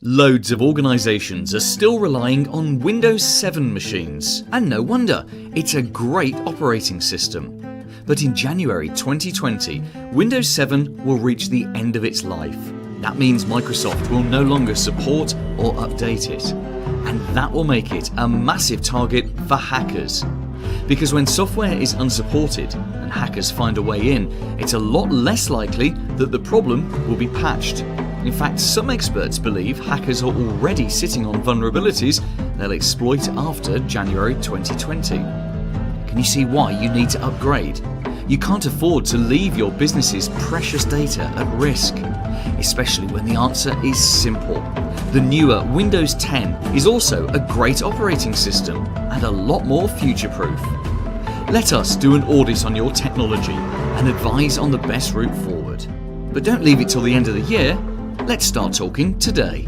Loads of organisations are still relying on Windows 7 machines, and no wonder, it's a great operating system. But in January 2020, Windows 7 will reach the end of its life. That means Microsoft will no longer support or update it. And that will make it a massive target for hackers. Because when software is unsupported and hackers find a way in, it's a lot less likely that the problem will be patched. In fact, some experts believe hackers are already sitting on vulnerabilities they'll exploit after January 2020. Can you see why you need to upgrade? You can't afford to leave your business's precious data at risk, especially when the answer is simple. The newer Windows 10 is also a great operating system and a lot more future-proof. Let us do an audit on your technology and advise on the best route forward. But don't leave it till the end of the year. Let's start talking today.